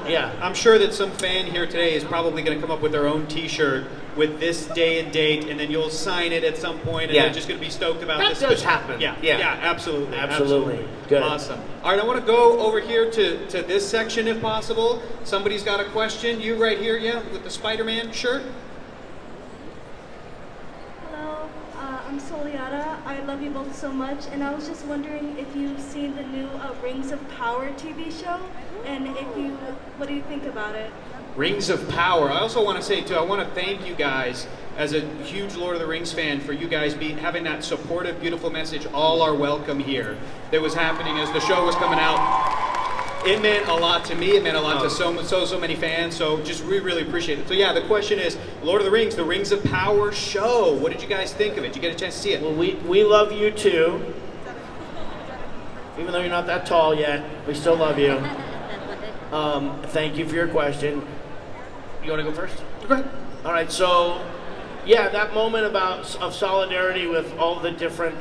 Yeah. I'm sure that some fan here today is probably going to come up with their own T-shirt with this day and date, and then you'll sign it at some point, and they're just going to be stoked about that this. That does happen. Yeah, absolutely. Good. Awesome. All right, I want to go over here to this section if possible. Somebody's got a question. You right here, with the Spider-Man shirt. Hello, I'm Soliata. I love you both so much, and I was just wondering if you've seen the new Rings of Power TV show, and what do you think about it? Rings of Power. I also want to say, too, I want to thank you guys, as a huge Lord of the Rings fan, for you guys having that supportive, beautiful message, all are welcome here, that was happening as the show was coming out. It meant a lot to me. It meant a lot to so many fans, so just we really appreciate it. So yeah, the question is, Lord of the Rings of Power show. What did you guys think of it? Did you get a chance to see it? Well, we love you, too. Even though you're not that tall yet, we still love you. Thank you for your question. You want to go first? Go ahead. All right, so, yeah, that moment of solidarity with all the different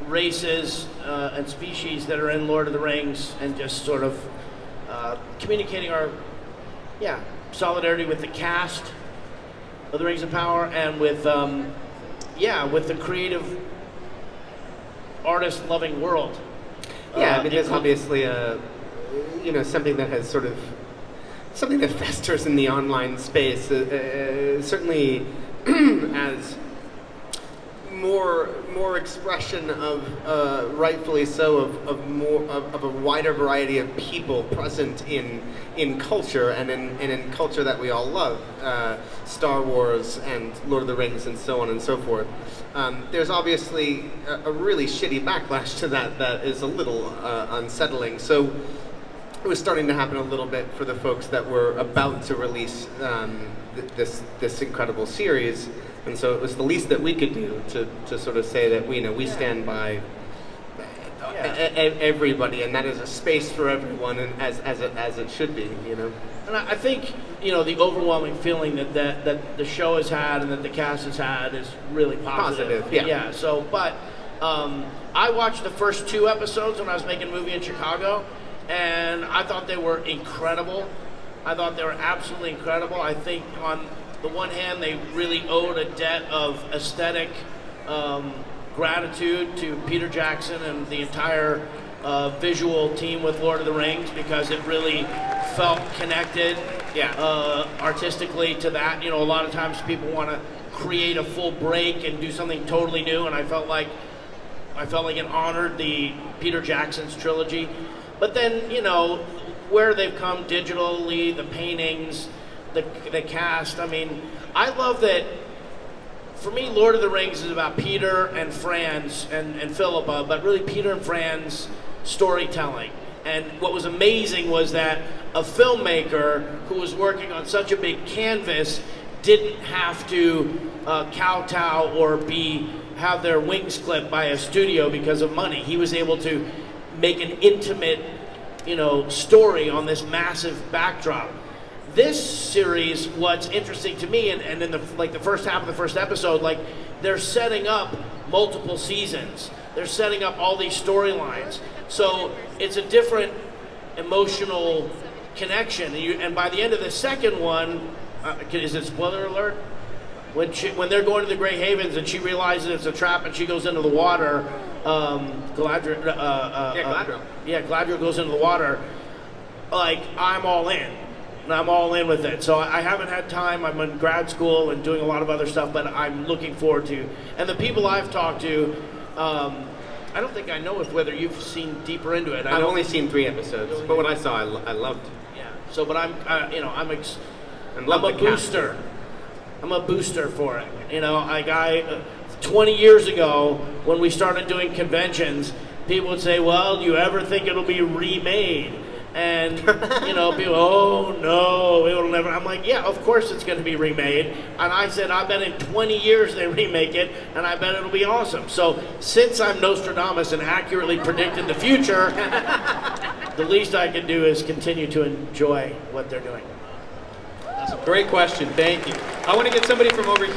races and species that are in Lord of the Rings, and just sort of communicating our, solidarity with the cast of the Rings of Power, and with, with the creative, artist-loving world. Yeah, I mean, there's obviously something that has sort of something that festers in the online space, certainly as more expression of rightfully so of a wider variety of people present in culture and in culture that we all love, Star Wars and Lord of the Rings and so on and so forth. There's obviously a really shitty backlash to that is a little unsettling. So it was starting to happen a little bit for the folks that were about to release this incredible series, and so it was the least that we could do to sort of say that we stand by everybody, and that is a space for everyone, and as it should be, And I think the overwhelming feeling that the show has had and that the cast has had is really positive. Yeah. So, but I watched the first 2 episodes when I was making a movie in Chicago. And I thought they were incredible. I thought they were absolutely incredible. I think on the one hand, they really owed a debt of aesthetic gratitude to Peter Jackson and the entire visual team with Lord of the Rings, because it really felt connected artistically to that. A lot of times people want to create a full break and do something totally new, and I felt like it honored the Peter Jackson's trilogy. But then, where they've come digitally, the paintings, the cast. I mean, I love that. For me, Lord of the Rings is about Peter and Fran's and Philippa, but really Peter and Fran's storytelling. And what was amazing was that a filmmaker who was working on such a big canvas didn't have to kowtow or have their wings clipped by a studio because of money. He was able to make an intimate, story on this massive backdrop. This series, what's interesting to me, and in the first half of the first episode, they're setting up multiple seasons. They're setting up all these storylines. So it's a different emotional connection. And by the end of the second one, is it spoiler alert? When they're going to the Grey Havens and she realizes it's a trap and she goes into the water, Galadriel. Galadriel goes into the water. I'm all in. And I'm all in with it. So I haven't had time. I'm in grad school and doing a lot of other stuff, but I'm looking forward to. And the people I've talked to, I don't think I know whether you've seen deeper into it. I've only seen 3 episodes, but what I saw, I loved. Yeah. So, but I'm a booster. I'm a booster for it. 20 years ago, when we started doing conventions, people would say, well, do you ever think it'll be remade? And, people, oh, no, it'll never. I'm like, yeah, of course it's going to be remade. And I said, I bet in 20 years they remake it, and I bet it'll be awesome. So since I'm Nostradamus and accurately predicted the future, the least I can do is continue to enjoy what they're doing. That's a great question. Thank you. I want to get somebody from over here.